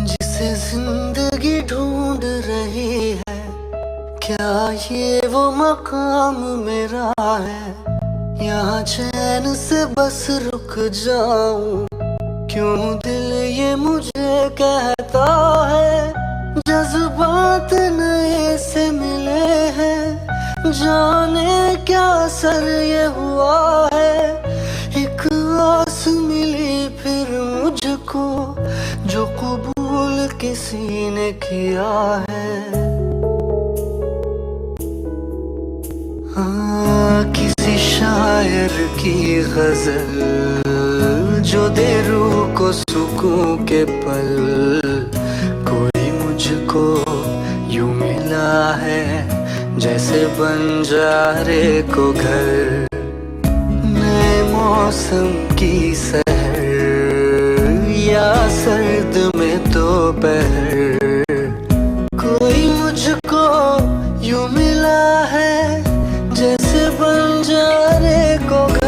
जिसे जिंदगी ढूंढ रही है, क्या ये वो मकाम मेरा है? यहाँ चैन से बस रुक जाऊं, क्यों दिल ये मुझे कहता है? जज्बात नए से मिले हैं, जाने क्या असर ये हुआ है। एक आस मिली फिर मुझको, जो कबूल किसी ने किया है। हाँ, किसी शायर की गजल जो दे रूह को सुकून के पल। कोई मुझको यूं मिला है, जैसे बंजारे को घर। नए मौसम की सहर या सर्द में दोपहर। कोई मुझको यूं मिला है, जैसे बंजारे को घर।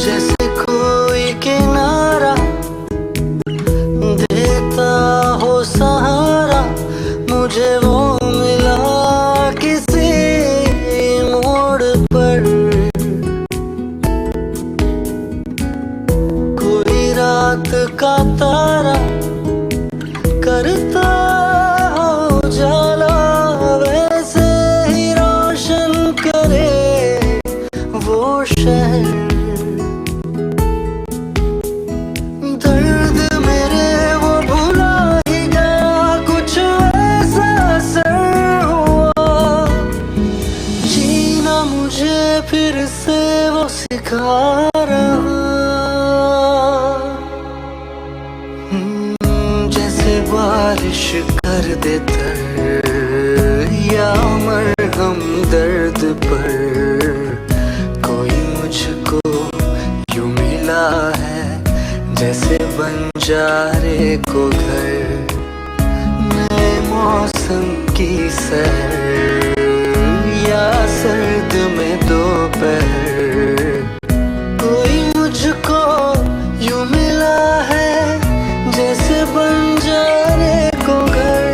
जैसे कोई किनारा देता हो सहारा, मुझे वो मिला किसी मोड़ पर। कोई रात का तारा करता हो उजाला, वैसे ही रोशन करे वो शहर। फिर से वो सिखा रहा, जैसे बारिश कर दे तर या मरहम दर्द पर। कोई मुझको यूं मिला है, जैसे बंजारे को घर। नए मौसम की सहर या सर्द में दोपहर। कोई मुझको यूं मिला है, जैसे बंजारे को घर।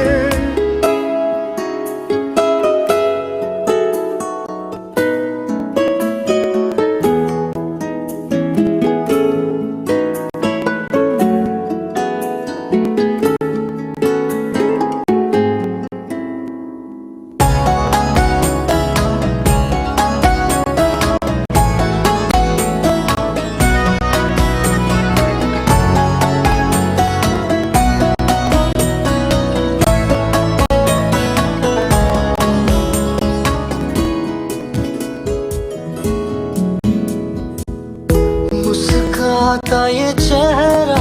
मुस्काता ये चेहरा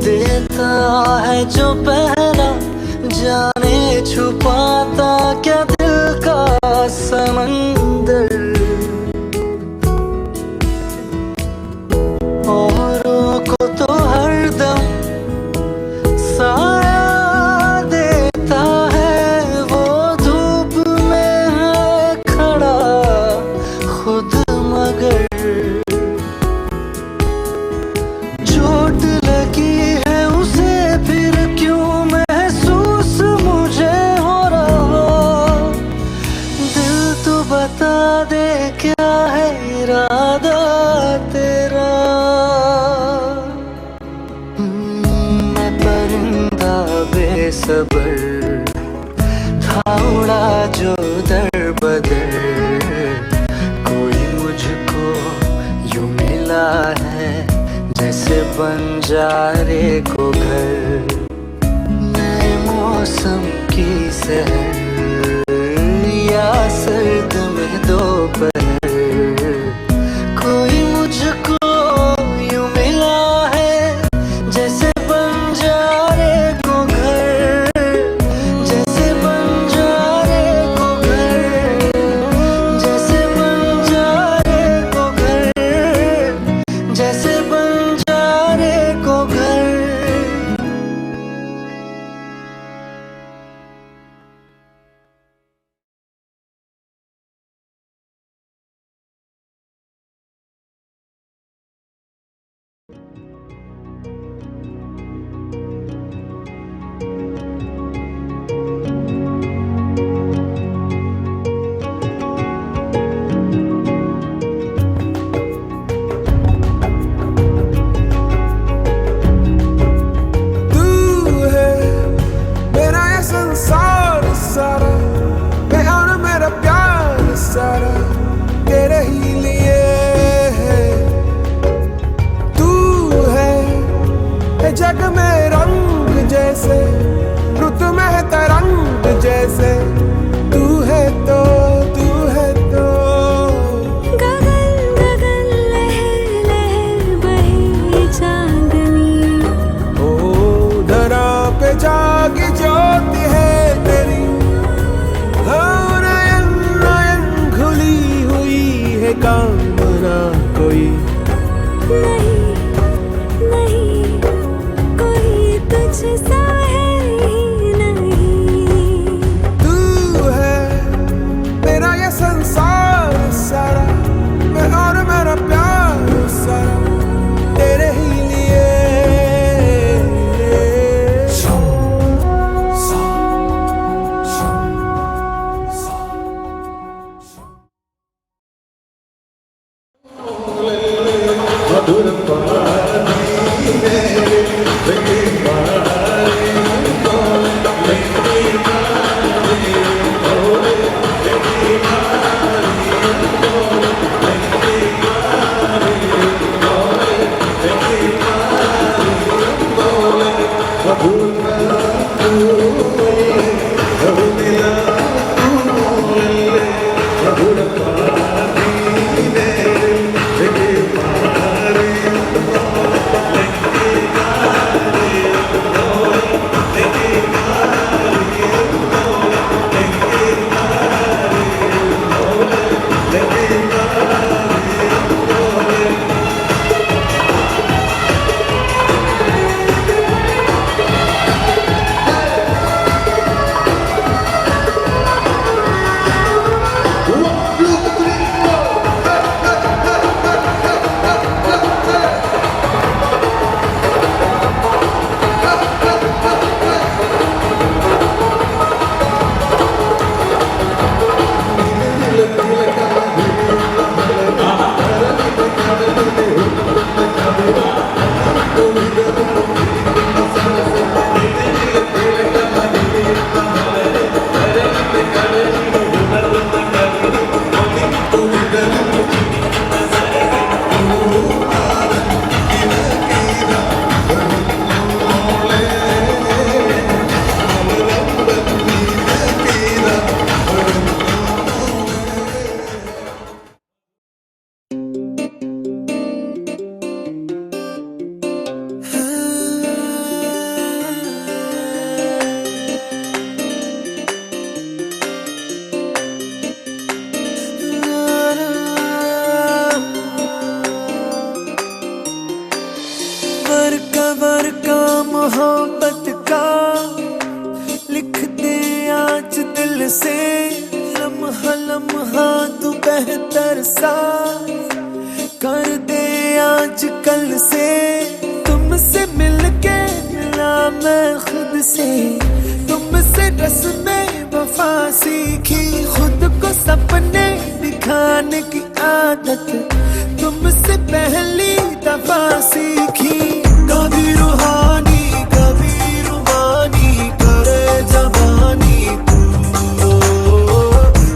देता है जो पहरा, जाने छुपाता क्या दिल का समंदर। औरों को तो हरदम साया देता है, वो धूप में है खड़ा खुद मगर। चोट लगी है उसे फिर क्यों महसूस मुझे हो रहा, दिल तो बता दे क्या है इरादा तेरा। मैं परिंदा बेसबर था उड़ा जो दर बदर, कोई मुझको यूं मिला है जैसे बंजारे को घर। नए मौसम की सहर या सर्द में दोपहर, कोई मुझको यूं मिला है जैसे बंजारे को घर, जैसे बंजारे को घर, जैसे बंजारे को घर, जैसे बंजारे को घर। जग में रंग जैसे, रुत में तरंग जैसे, तू है तो, तू है तो। गगन गगन लहर लहर बहे चांदनी, ओ धरा पे जागी ज्योति है तेरी। नयन नयन खुली हुई है कामना कोई नहीं कोई तुझसा है ही नहीं। तू है मेरा ये संसार सारा, मैं और मेरा प्यार सारा तेरे ही लिए। मोहब्बत का लिख दे आज दिल से, लम्हा लम्हा तू बेहतर सा कर दे आज कल से। तुमसे मिलके मिला मैं खुद से, तुमसे रस्में वफा सीखी, खुद को सपने दिखाने की आदत तुमसे पहली दफा सीखी। कभी रूहानी कभी रूमानी करे जबानी तू,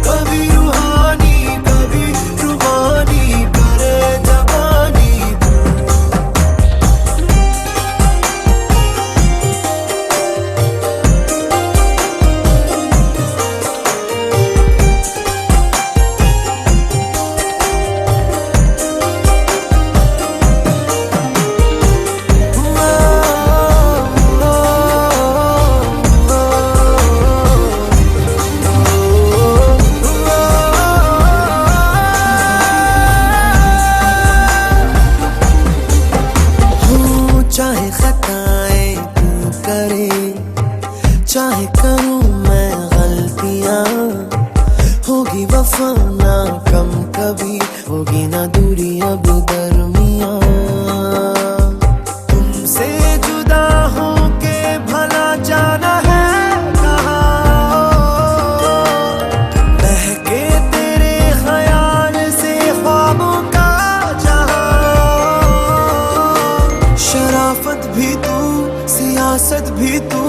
कभी रूहानी कभी रूमानी करे जबानी तू। चाहे खताएं तू करे, चाहे करूं मैं गलतियां, होगी वफा ना कम कभी, होगी ना दूरी अब दरमियां। तुमसे जुदा होके भला जाना है कहाँ, बहके तेरे ख्याल से ख्वाबों का जहां। शराफत भी तू सियासत भी तू,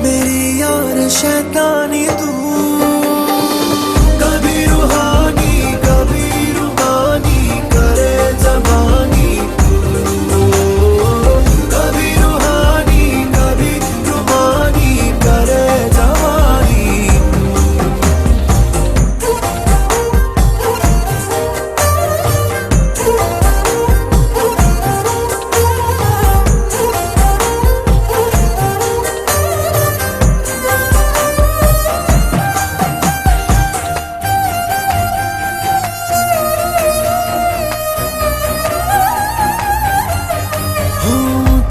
मेरी यार शैतानी तू। कभी रूहानी कभी रूमानी करे जबानी तू, कभी रूहानी कभी रूमानी करे जबानी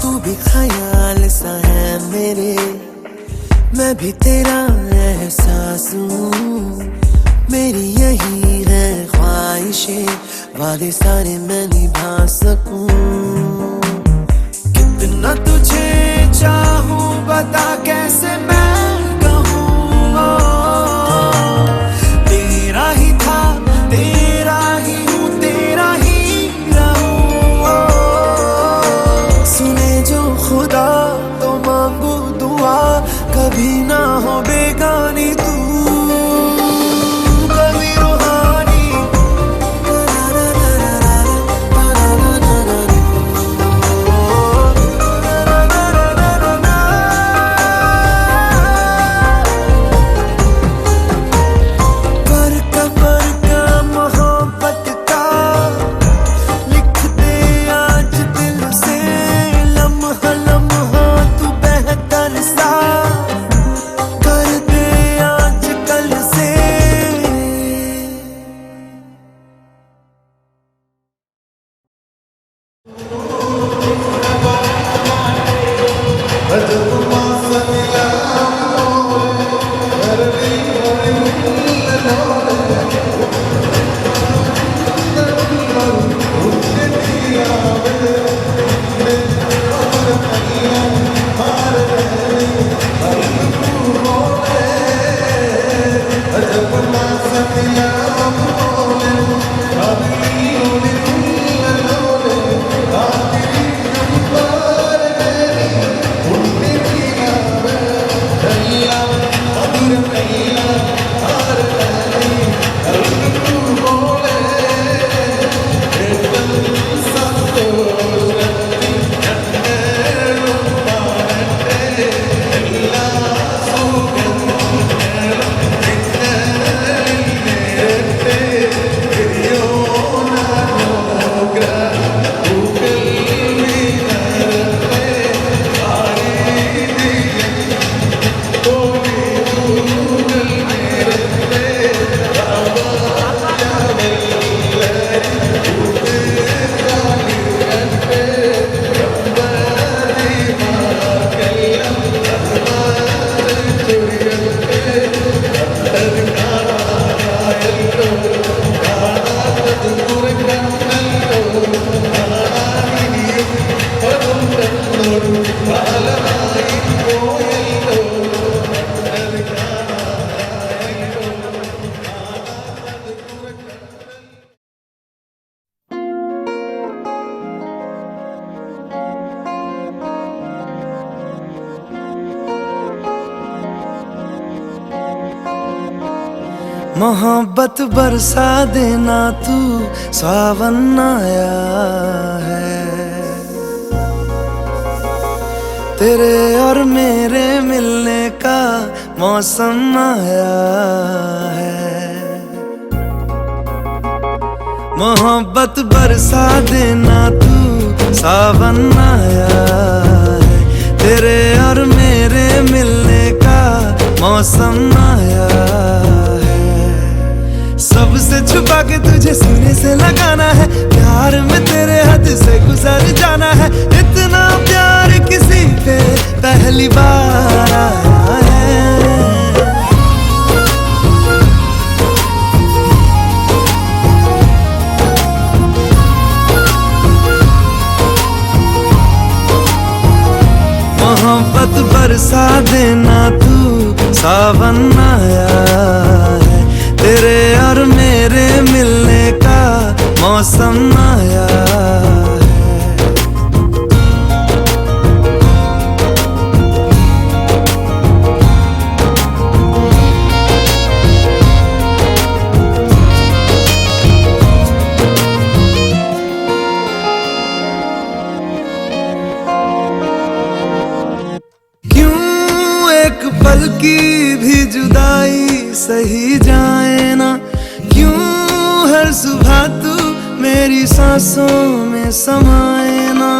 तू भी ख्याल सा है मेरे, मैं भी तेरा एहसास हूँ। मेरी यही है ख्वाहिशें, वादे सारे मैं निभा सकूं। कितना तुझे चाहूं बता कैसे मैं कहूँ, तेरा ही था तेरा ही हूँ तेरा ही रहूं। सुने जो खुदा तो मांगू दुआ, कभी ना हो बेगानी तू। कभी रूहानी मोहब्बत बरसा देना तू, सावन आया है। तेरे और मेरे मिलने का मौसम आया है। मोहब्बत बरसा देना तू, सावन आया है। तेरे और मेरे मिलने का मौसम आया है। सबसे छुपा के तुझे सीने से लगाना है, प्यार में तेरे हद से गुजर जाना है। इतना प्यार किसी पे पहली बार आया है। मोहब्बत बरसा देना तू, सावन आया है। तेरे और मेरे मिलने का मौसम आया है। एक पल की भी जुदाई सही जाए ना, क्यों हर सुबह तू मेरी सांसों में समाए ना।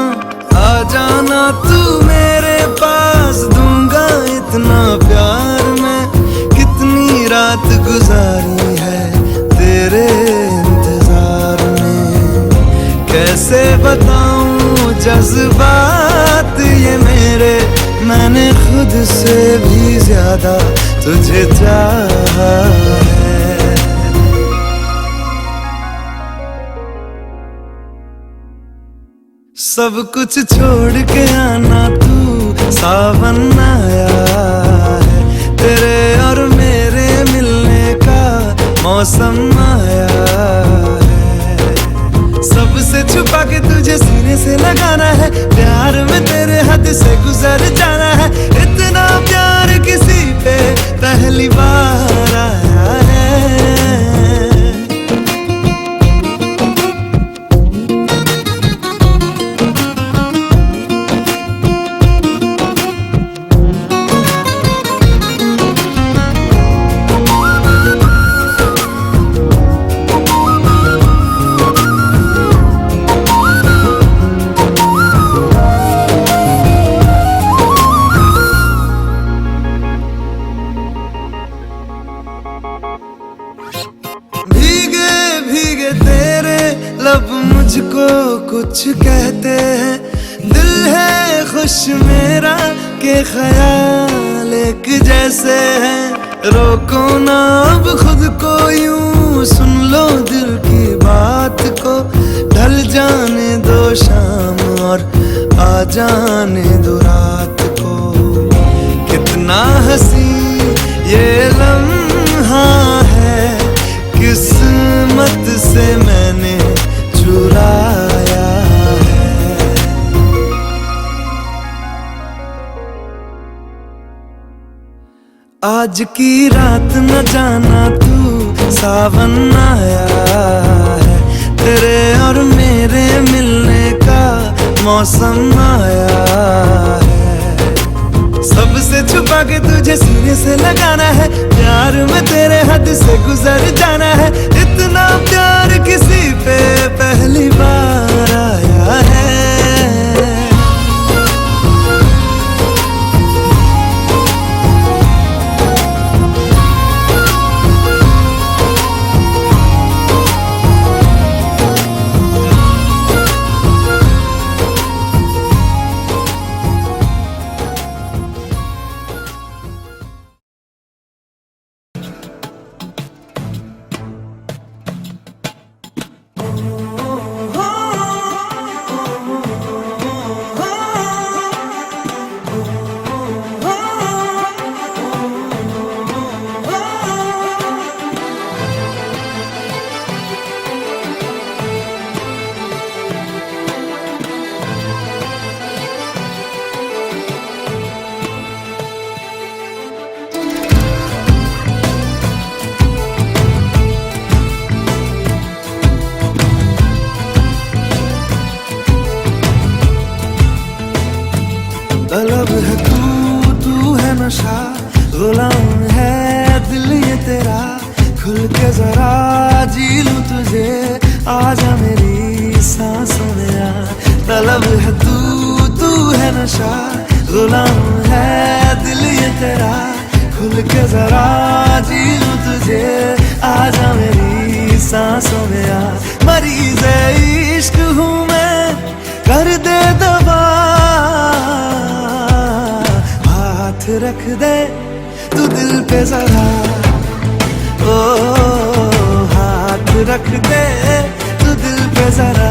आ जाना तू मेरे पास, दूंगा इतना प्यार मैं। कितनी रात गुजारी है तेरे इंतजार में, कैसे बताऊं जज्बात ये मेरे। मैंने खुद से भी ज्यादा तुझे चाहा है। सब कुछ छोड़ के आना तू, सावन आया है। तेरे और मेरे मिलने का मौसम आया है। सबसे छुपा के तुझे सीने से लगाना है, प्यार में तेरे हद से गुजर जाना है। इतना प्यार किसी पे पहली बार आया है। भीगे भीगे तेरे लब मुझको कुछ कहते हैं। दिल है खुश मेरा के ख्याल एक जैसे हैं। रोको ना अब खुद को यूं, सुन लो दिल की बात को। ढल जाने दो शाम और आ जाने दो रात को। कितना हंसी ये लम्हा है, किस्मत से मैंने चुराया है। आज की रात न जाना तू, सावन आया है। तेरे और मेरे मिलने का मौसम आया है। सबसे छुपा के तुझे सीने से लगाना है, प्यार में तेरे हद से गुजर जाना है। इतना प्यार किसी पे पहली बार आया है। है तू है नशा, गुलाम है दिल ये तेरा, खुल के जरा जी लूं तुझे, आजा मेरी सांसों में आ। तलब है तू है नशा, गुलाम है दिल ये तेरा, खुल के जरा जी लूं तुझे, आजा मेरी सांसों में आ। मरीज़ इश्क हूँ मैं, कर दे दवा, हाथ रख दे तू दिल पे जरा, ओ हाथ रख दे तू दिल पे जरा।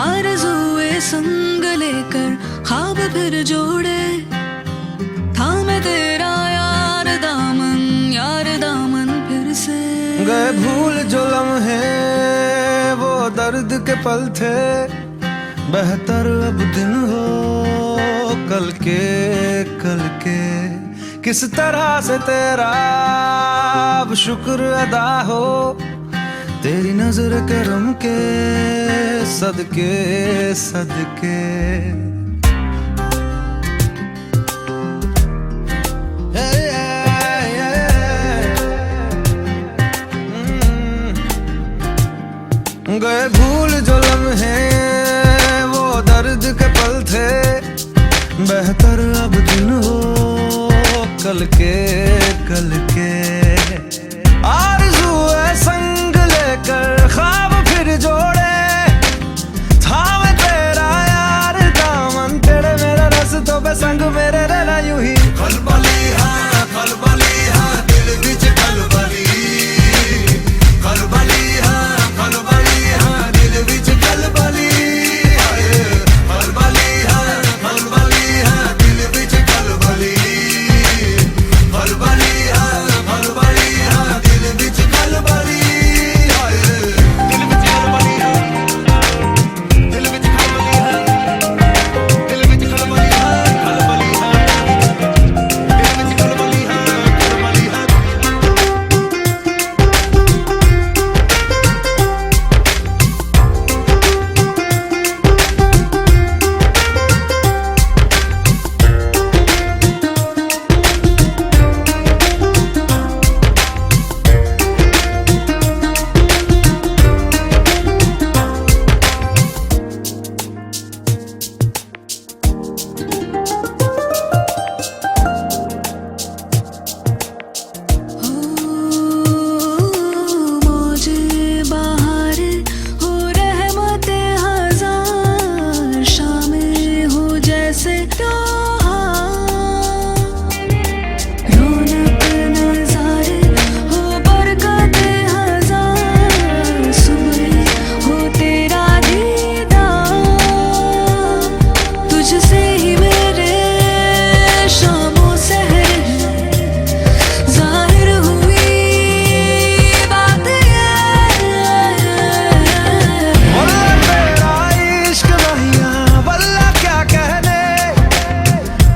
आरज़ुए संग लेकर ख्वाब फिर जोड़े, थामे तेरा यार दामन फिर से। गए भूल जो लम्हे वो दर्द के पल थे, बेहतर अब दिन हो कल के किस तरह से तेरा अब शुक्र अदा हो, तेरी नजर करम के सदके सदके। गए भूल जो लम्हे वो दर्द के पल थे, बेहतर अब दिन हो कल के आरज़ू है संग लेकर ख्वाब फिर जोड़े, थामे तेरा यार दामन तेरे मेरा रस्तों पे संग मेरे रहना यूं ही। खलबली है दिल विच खलबली, खलबली है दिल विच खलबली, खलबली है दिल विच खलबली, खलबली है दिल विच खलबली, दिल विच खलबली है, दिल विच खलबली है, दिल विच खलबली है, खलबली है, दिल विच खलबली है, खलबली है। मौजे बहार हो रहमत हजार, शामिल हो जैसे रौनक नजारे हो बरकत हजार, सुबह हो तेरा दीदार, तुझसे ही मेरे शामों सहर जाहिर हुई बात वल्लाह तेरा इश्क वहिया वल्लाह क्या कहने,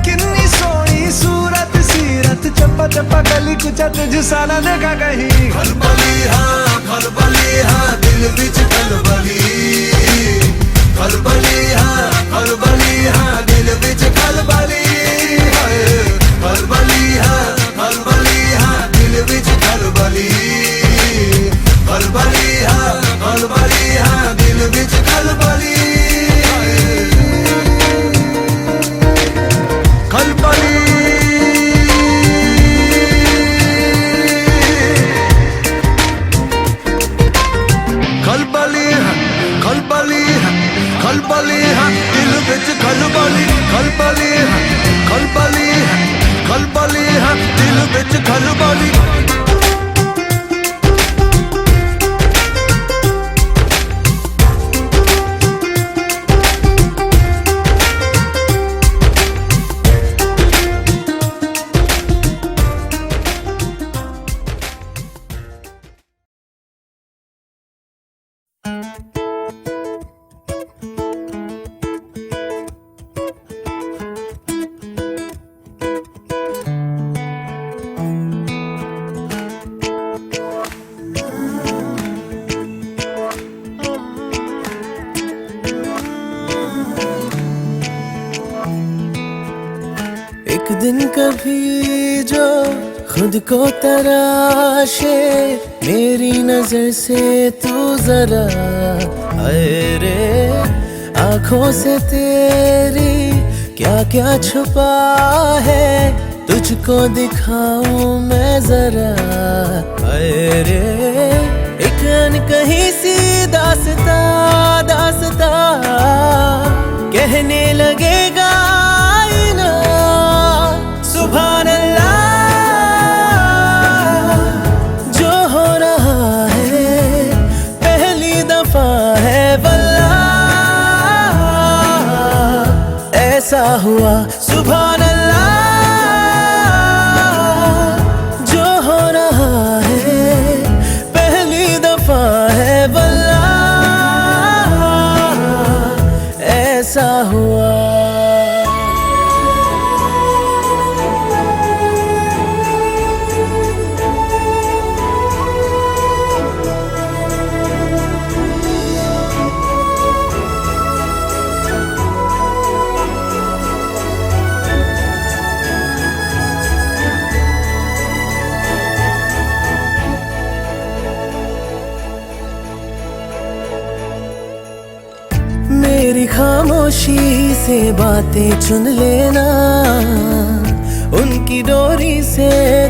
कितनी सोहनी सूरत सीरत चप्पा चप्पा गली कुचा तुझसा ना देखा कहीं। खलबली है दिल विच खलबली, खलबली है दिल विच खलबली, खलबली है दिल विच खलबली, खलबली है दिल विच खलबली, खलबली। खलबली है दिल विच खलबली, खलबली है दिल विच खलबली। एक दिन कभी जो खुद को तराशे, मेरी नजर से तू जरा आए रे, आंखों से तेरी क्या क्या छुपा है, तुझको दिखाऊं मैं जरा आए रे। एक अनकही सी दास्ता दास्ता कहने लगेगा आईना, सुभान अल्लाह जो हो रहा है पहली दफा है वल्लाह, ऐसा हुआ सुभान अल्लाह जो हो रहा है पहली दफा है वल्लाह, ऐसा हुआ। मेरी खामोशी से बातें चुन लेना, उनकी डोरी से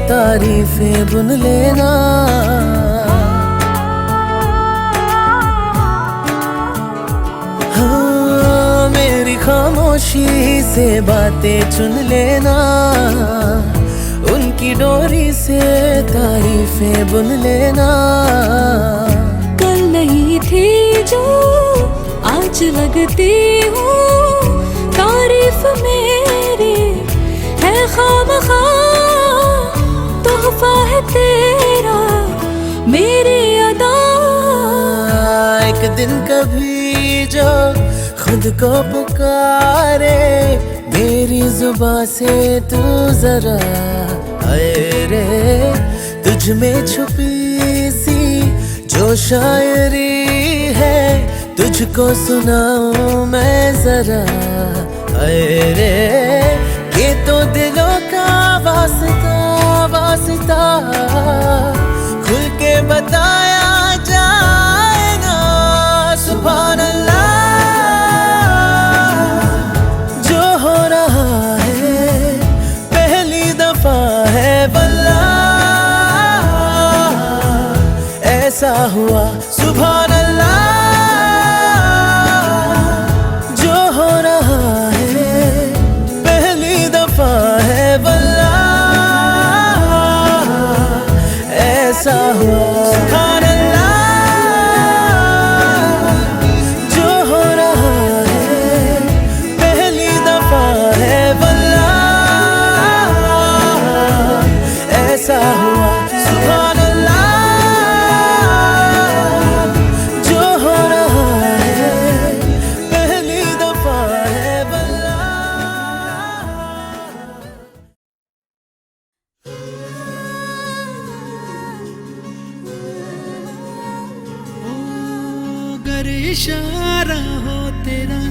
तारीफें बुन लेना। हाँ, मेरी खामोशी से बातें चुन लेना, उनकी डोरी से तारीफें बुन लेना। कल नहीं थी जो आज लगती हूँ, तारीफ मेरी है खामखा, तोहफा है तेरा मेरी अदा। एक दिन कभी जो खुद को पुकारे, मेरी जुबां से तू जरा आए रे, तुझ में छुपी सी जो शायरी है, तुझको सुनाऊं मैं जरा आए रे। ये तो दिलों का वास्ता वास्ता, खुल के बताया जाएगा। सुभान अल्लाह, जो हो रहा है पहली दफा है वल्लाह, ऐसा हुआ सुभान अल्लाह। जो हो रहा है पहली दफा है वल्लाह, ऐसा हुआ सुभान अल्लाह। जो हो रहा है पहली दफा है वल्लाह, ऐसा हुआ सुभान अल्लाह। जो हो रहा है पहली दफा है वल्लाह। अगर इशारा हो तेरा,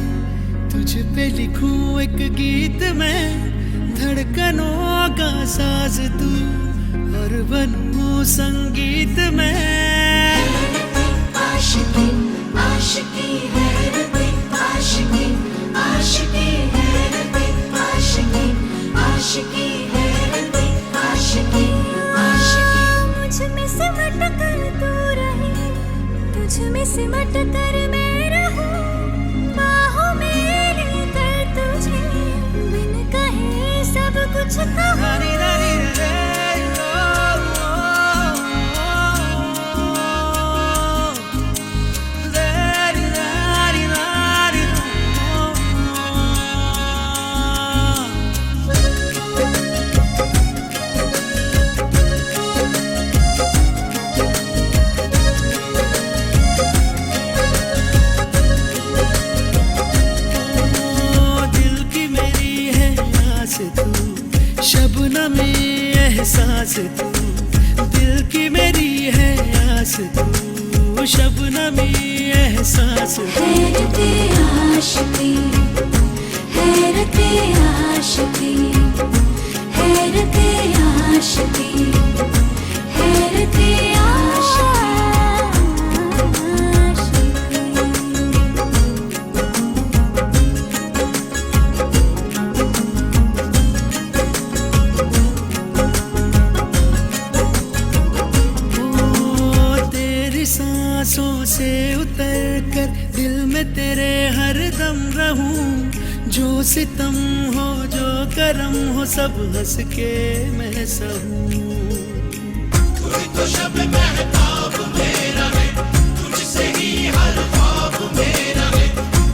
तुझ पे लिखूं एक गीत मैं, धड़कनों का साज तू और बनूं संगीत मैं। आशिकी आशिकी हैरते, आशिकी आशिकी हैरते, आशिकी आशिकी हैरते, आशिकी आशिकी। मुझ में सिमट कर तू रहे, तुझ में सिमट कर मैं रहूं, बाहों में लेकर तुझे बिन कहे सब कुछ कहूं। शबनमी एहसास तू, दिल की मेरी है आस तू, शबनमी एहसास तू। हैरते आशिकी, हैरते आशिकी, हैरते आशिकी, हैरते आशिकी। सांसों से उतर कर दिल में तेरे हर दम रहूं, जो सितम हो जो करम हो सब हंस के मैं सहूं। तो शब महताब मेरा है, तुझसे ही हर ख्वाब मेरा है,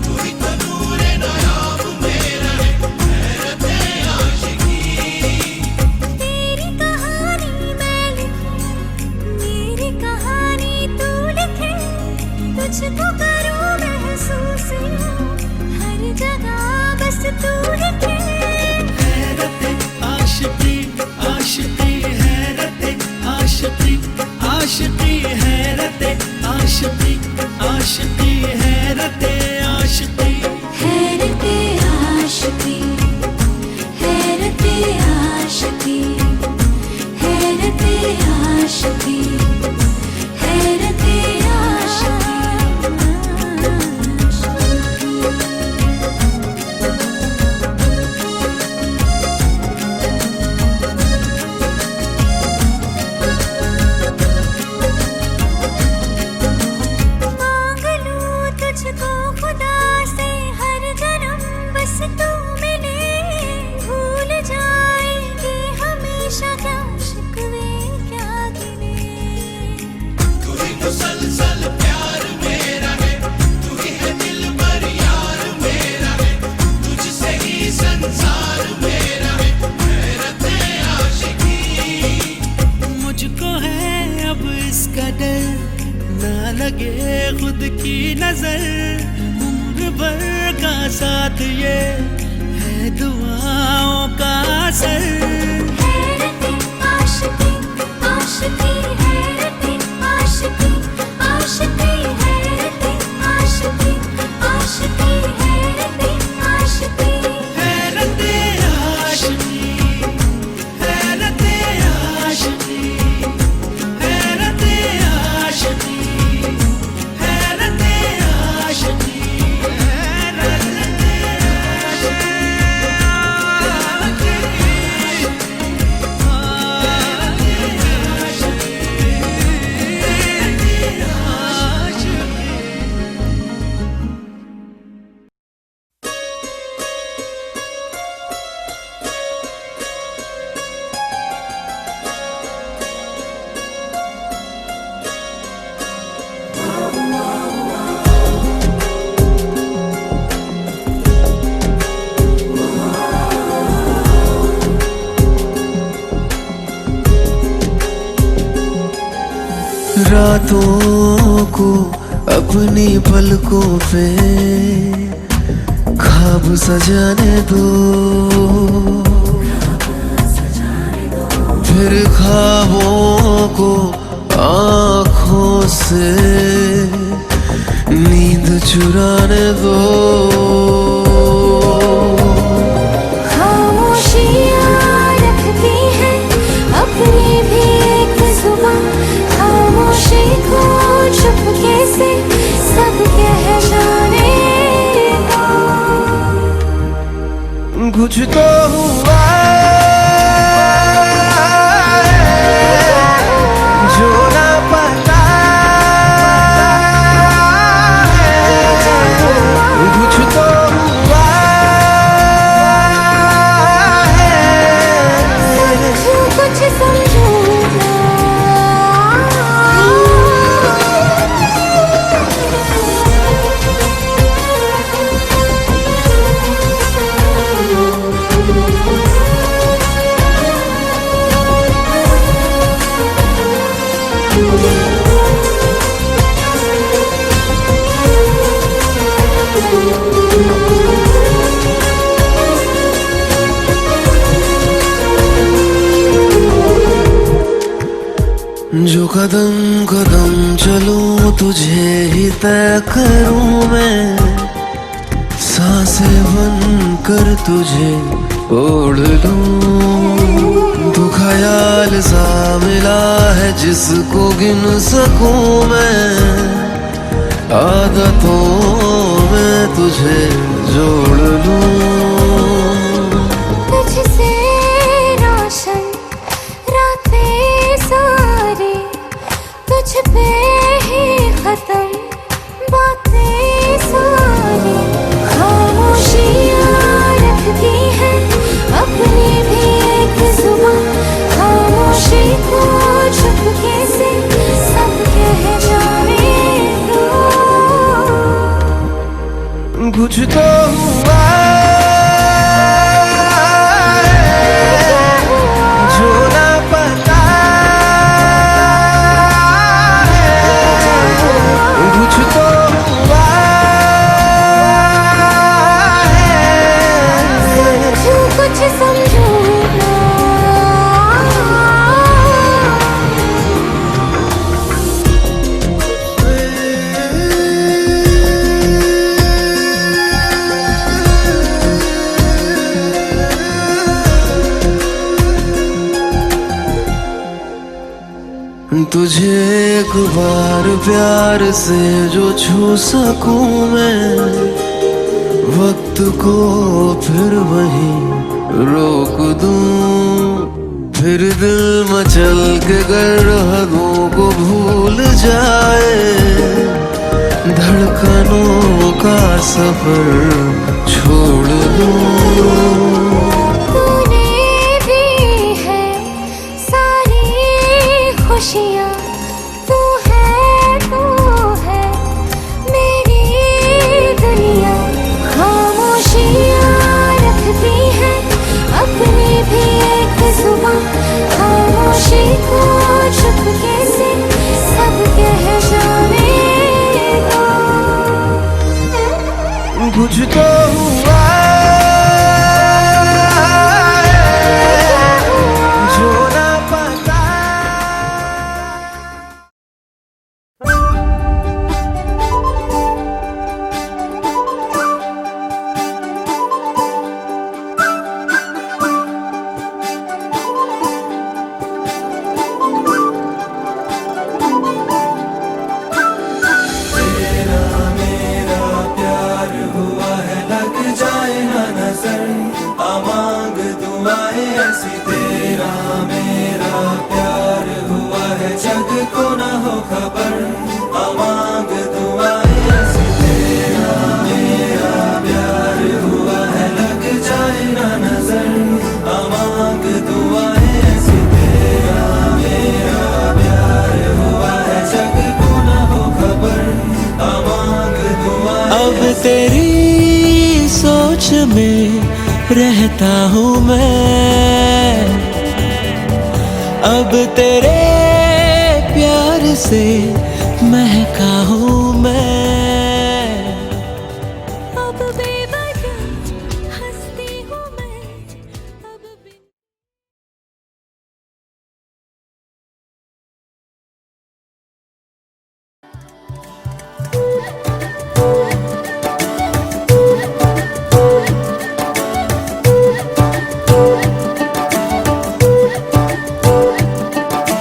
तू ही तो नूरे नायाब मेरा है, हैरते आशिकी। तेरी कहानी मैं लिखूं, मेरी कहानी तू लिखे, तुझको करूं महसूस हर जगह बस तू लिखे। हैरते आशिकी आशिकी, हैरते आशिकी आशिकी, हैरते आशिकी आशिकी, हैरते आशिकी। हैरते आशिकी, हैरते आशिकी, हैरते आशिकी, हैरते आशिकी। तू मिले भूल जाएंगे हमेशा क्या शिकवे क्या गिले। तू ही मुसलसल प्यार मेरा है, तू ही है दिल भर यार मेरा है, तुझसे ही संसार मेरा है, हैरते आशिकी। मुझको है अब इसका डर, ना लगे खुद की नजर, उम्र भर का साथ ये है दुआओं का असर। हैरते आशिकी आशिकी हैरते आशिकी आशिकी हैरते आशिकी आशिकी हैरते आशिकी। हैरते आशिकी, हैरते आशिकी, हैरते आशिकी, हैरते आशिकी, रातों को अपनी पलकों पे ख्वाब सजाने दो, फिर ख्वाबों को आँखों से नींद चुराने दो। खामोशियाँ रखती हैं अपनी भी एक जुबान, खामोशी को चुपके से सब कह जाने दो। कुछ तो हुआ जो ना पता है, कुछ तो हुआ है, कुछ समझो ना। जो कदम कदम चलूं तुझे ही तय करूं मैं, सांसें बन कर तुझे ओढ़ लूं। तू ख्याल सा मिला है जिसको गिन सकूं मैं, आदतों में तुझे जोड़ लूं। तुझसे रोशन रातें सारी, तुझ पे ही खत्म बातें सारी। खामोशियाँ रखती हैं अपनी भी एक जुबान, खामोशी को चुपके से सब कह जाने दो। कुछ तो हुआ जो ना पता है, कुछ तो हुआ है, कुछ समझो ना। तुझे एक बार प्यार से जो छू सकूं मैं, वक्त को फिर वहीं रोक दूं। फिर दिल मचल के गर हदों को भूल जाए, धड़कनों का सफर छोड़ दूं। तूने भी है सारी खुशियाँ, तू है मेरी दुनिया। खामोशियाँ रखती है अपनी भी एक जुबान, खामोशी को चुपके से सब कह जाने दो। कुछ तो हुआ जो ना पता। अब तेरी सोच में रहता हूँ मैं, अब तेरे प्यार से महका हूँ मैं। अब बेवजह हंसती हूँ मैं, अब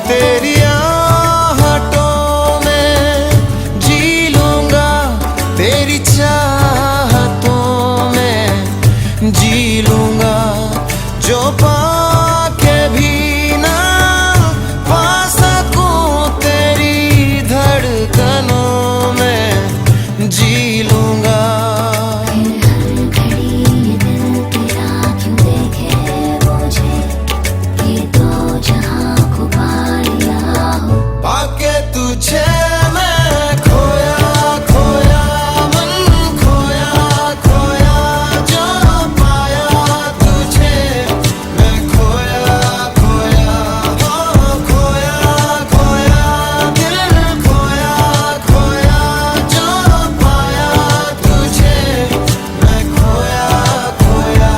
तेरी आहटों में जी लूंगा, तेरी चाहतों में जी लूंगा। जो पाके भी ना पा सकूं तेरी धड़कनों में जी लूंगा। पाके तुझे मैं खोया खोया, मन खोया खोया, जो पाया तुझे मैं खोया खोया, हो खोया खोया, दिल खोया खोया, जो पाया तुझे मैं खोया खोया।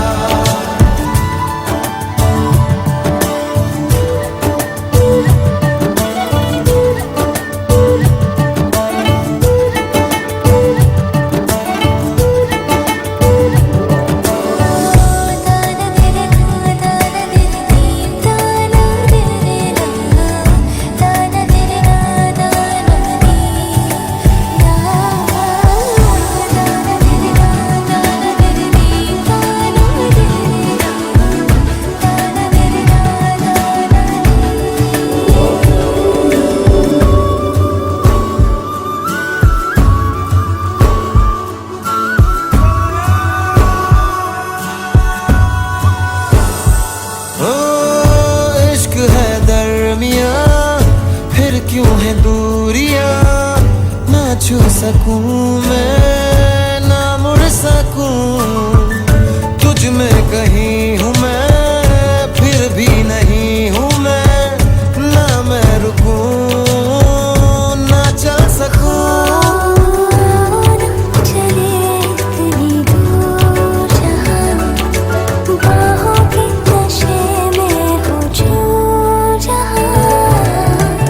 ओ इश्क है दरमिया, फिर क्यों है दूरियां, ना छू सकूं मैं ना मुड़ सकूं। तुझ में कहीं हूँ मैं, फिर भी नहीं हूँ मैं, ना मैं रुकूं ना चल सकूं।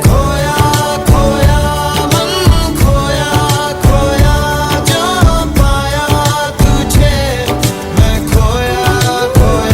खोया खोया मन खोया खोया, जो पाया तुझे मैं खोया खोया।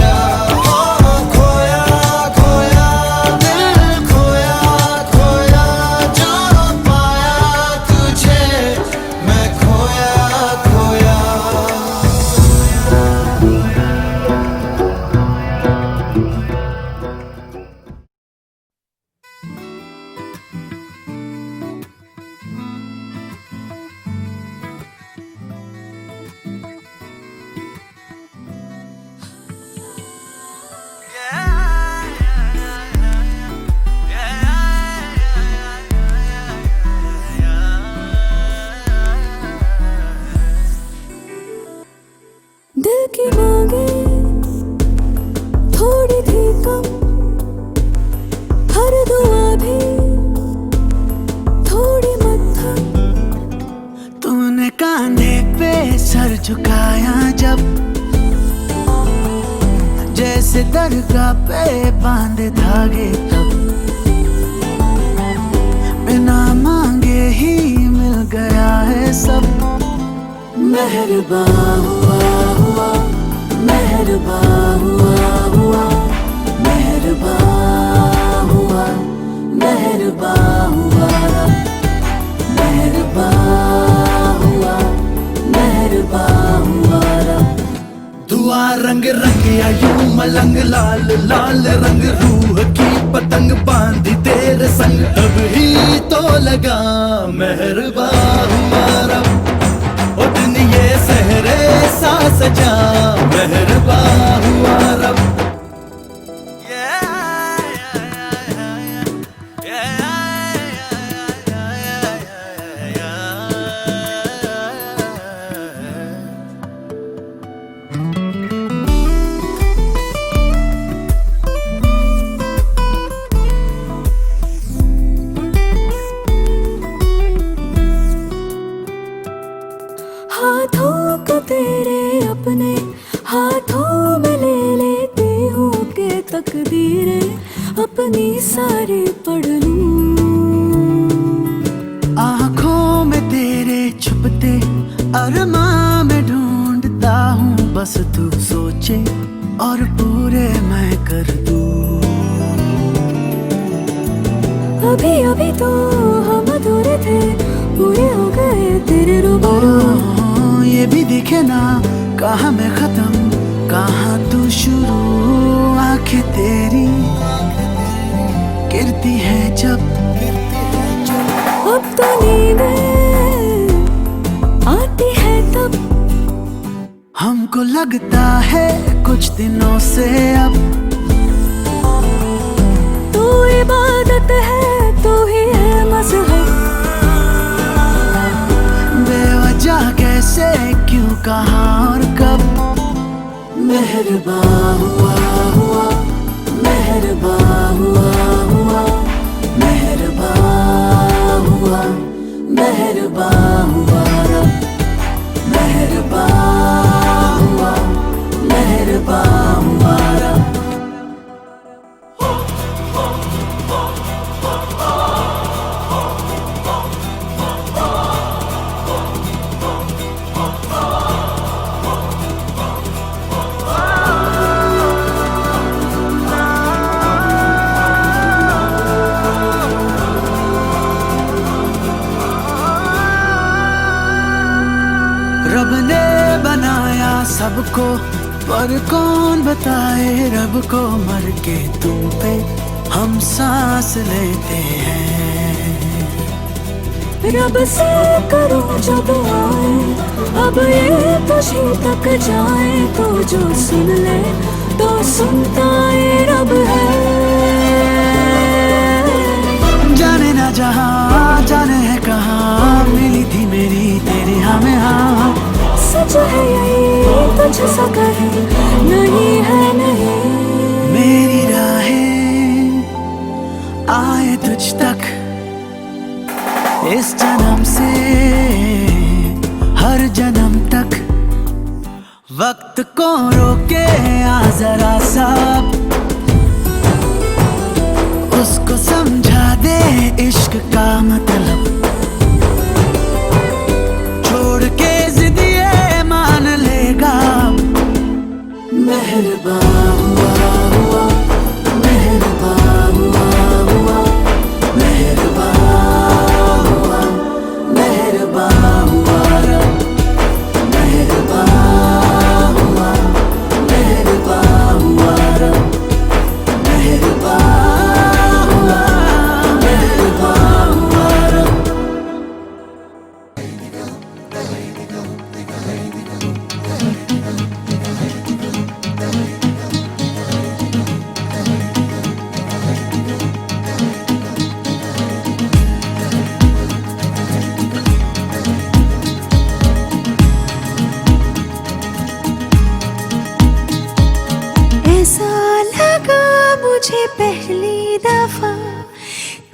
मांगे थोड़ी थी कम, हर दुआ भी थोड़ी मध्यम। तूने कांधे पे सर झुकाया जब, जैसे दरगाह पे बांधे धागे तब, बिना मांगे ही मिल गया है सब। मेहरबान हुआ हुआ, मेहरबान हुआ हुआ, मेहरबान हुआ, मेहरबान हुआ, मेहरबान हुआ, मेहरबान हुआ। दुआ रंग रंग या यूं मलंग, लाल लाल रंग रूह की पतंग बांधी तेरे संग, तब ही तो लगा मेहरबान हुआ रब। ओ दिन ये सहरे सा सजा, मेहरबान हुआ रब। हाथों को तेरे अपने हाथों में ले लेती हूँ कि तकदीरें अपनी सारी पढ़ लूं। आँखों में तेरे छुपते अरमां में ढूंढता हूँ, बस तू सोचे और पूरे मैं कर दूं। अभी अभी तो हम अधूरे थे, पूरे हो गए तेरे रूबरू। ये भी दिखे ना कहाँ मैं खत्म कहाँ तू शुरू। आंखें तेरी गिरती है जब, अब तो नींदें आती है तब, हमको लगता है कुछ दिनों से अब। तू इबादत है, तू ही है मज़हब। बेवजह कैसे क्यों कहाँ और कब। मेहरबान हुआ हुआ, मेहरबान हुआ हुआ, मेहरबान हुआ, मेहरबान हुआ रब। मेहरबान हुआ, मेहरबान हुआ रब। रब ने बनाया सबको, पर कौन बताए रब को। मर के तुम पे हम सांस लेते हैं। रब से करो जब आए, अब ये तुझी तक जाए, तो जो सुन ले तो सुनता ये रब है। जाने ना जहाँ जाने है कहाँ, मिली थी मेरी तेरी हमें हाँ। सच है यही तुझ सा कहीं नहीं है नहीं। मेरी राहें आए तुझ तक इस जन्म से हर जन्म तक। वक्त को रोके आ जरा सा, उसको समझा दे इश्क का मतलब। छोड़ के जिद ये मान लेगा। मेहरबान हुआ हुआ, मेहरबान हुआ हुआ, मेहरबान हुआ, मेहरबान हुआ रब। मेहरबान हुआ, मेहरबान हुआ रब। मेहरबान हुआ, मेहरबान हुआ रब। मुझे पहली दफा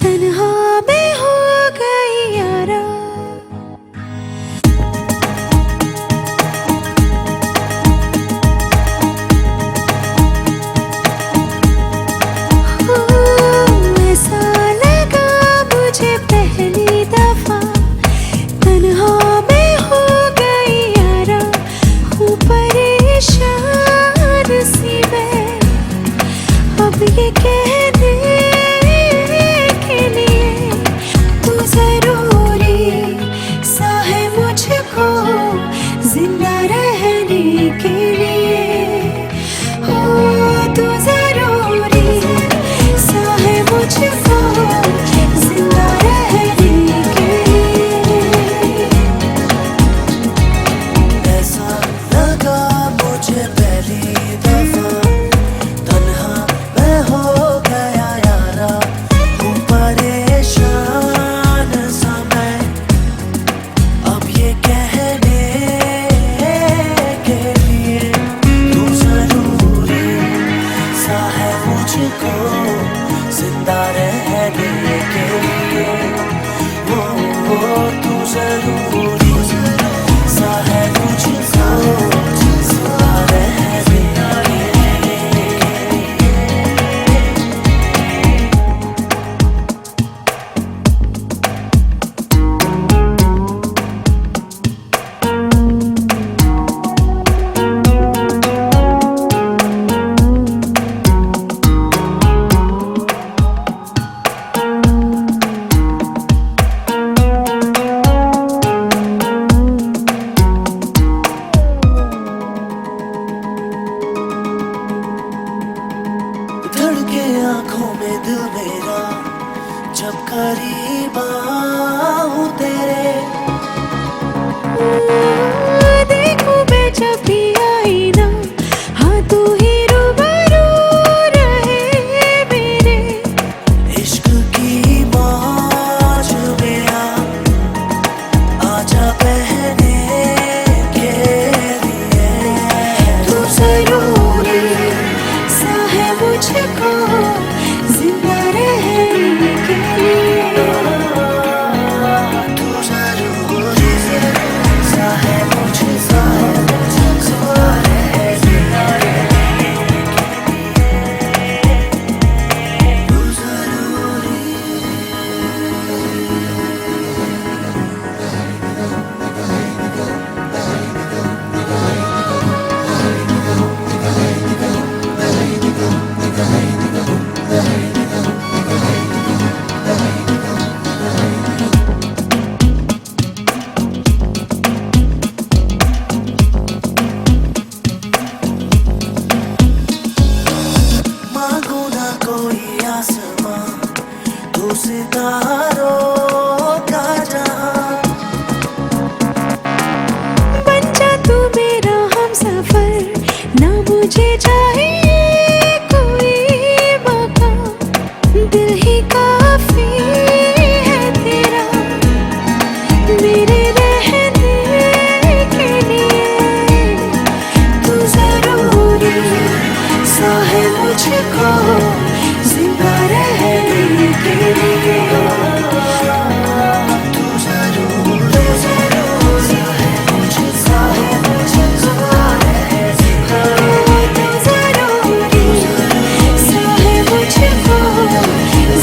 तन्हा मैं हो गई यारा। ऐसा लगा मुझे पहली दफा तन्हा मैं हो गई यारा। हूँ परेशान सी मैं अब ये कहने के लिए तू जरूरी सा है मुझको जिंदा रहने के लिए। हो तू जरूरी सा है मुझको जिंदा रहने के लिए। ऐसा लगा मुझे पहली दफा तन्हा मैं हो गया यारा। हूँ परेशान सा मैं अब ये कहने के लिए तू जरूरी सा है मुझको जिंदा रहने के लिए। वो तू जरूरी सा है मुझको जिंदा रहने के लिए। धड़के आंखों में दिल मेरा जब करीब आऊं तेरे। देखूं मैं जब भी आई ना हाँ तू ही रूबरू रहे मेरे। इश्क की मौज में आजा बहने के लिए। तू जरूरी सा है मुझको जिंदा रहने के लिए। तू जरूरी सा है मुझको जिंदा रहने के लिए। तू जरूरी मांगू ना कोई आसमां तू सितारों का जहां। बन जा तू मेरा हमसफर ना मुझे चाहिए कोई मकान। दिल ही काफी है तेरा मेरे रहने के लिए। तू जरूरी सा है मुझको जिंदा रहने के लिए। तू जरूरी सा है मुझको जिंदा रहने के लिए। तू जरूरी सा है मुझको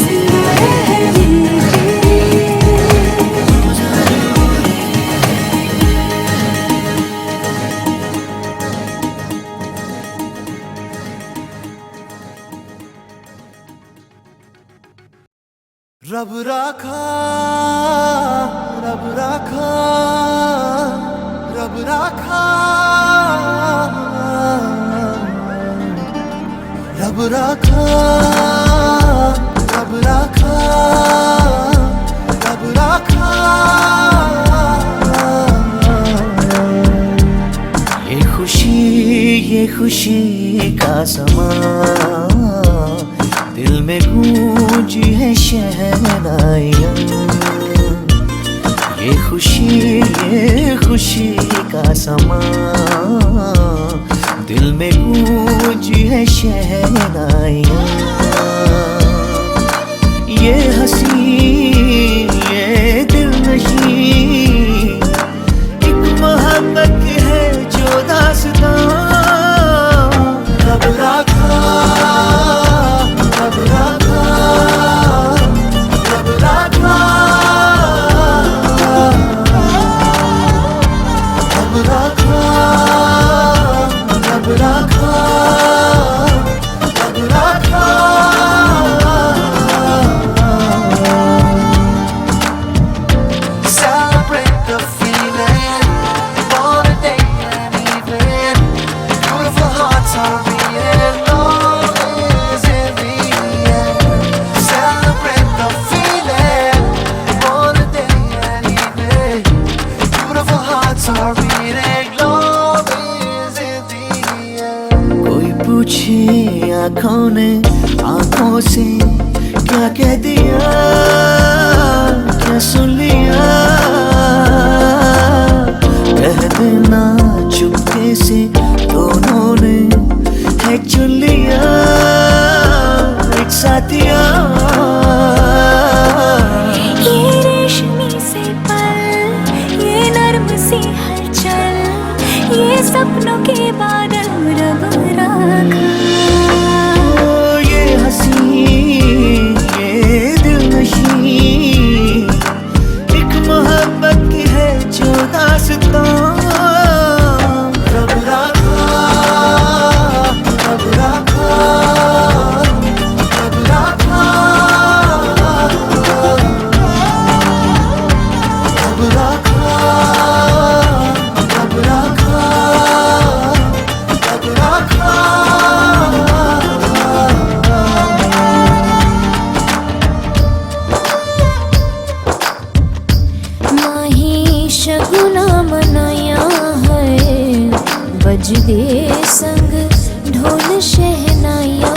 जिंदा रहने के लिए। रब राखा रब राखा रब राखा रब राखा रब राखा रब राखा। ये खुशी का समा दिल में गूंजी है शहनाइयाँ। ये खुशी का समा दिल में गूंजी है शहनाइयाँ। मोहब्बत की है जो दास्तां, रब राखा, रब राखा, रब राखा, रब राखा, रब राखा, रब राखा। Celebrate the feeling, born a day and even. Beautiful hearts are beating, love is in the air. Celebrate the feeling, born a day and even. Beautiful hearts are beating, love is in the air. कोई पूछे आँखों ने आँखों से क्या कह दिया, क्या सुन लिया, कह देना चुपके से दोनों ने है चुन लिया एक साथिया। ये रेशमी से पल, ये नर्म सी हलचल, ये सपनों के बादल रब राखा। ये हंसी ये दिलनशी एक मोहब्बत की है जो दास्तां, रब राखा, रब राखा, रब राखा, रब राखा, रब राखा, रब राखा। माही शगुना मनाया है, बजदे संग ढोल शहनाया,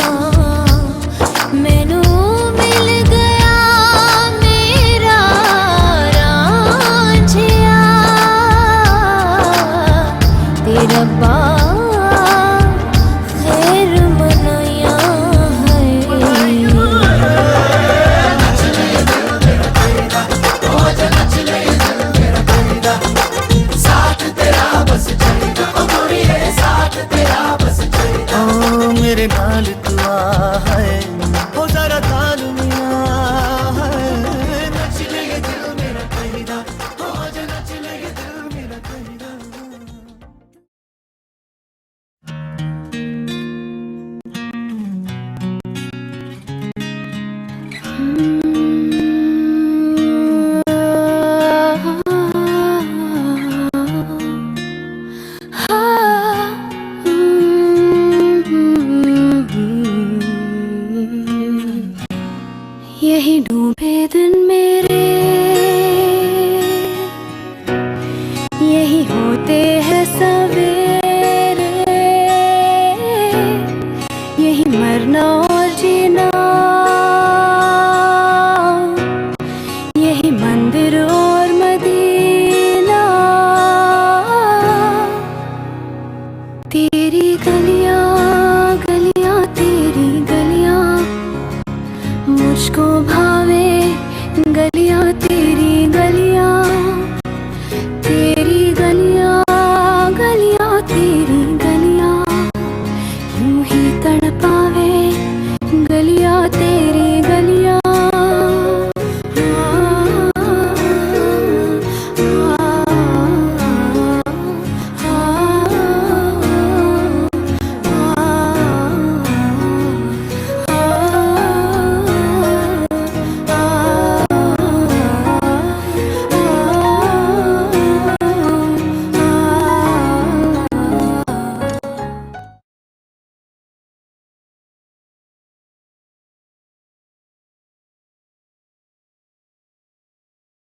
मैनू मिल गया मेरा रांझिया, तेरा बा खैर मनाया है। ओ मेरे नाल तू आ है, हो जरा ताल मिया है, नच ले ये दिल मेरा कहिदा, हो जा नच ले ये दिल मेरा कहिदा। यही डूबे दिन मेरे, यही होते हैं सब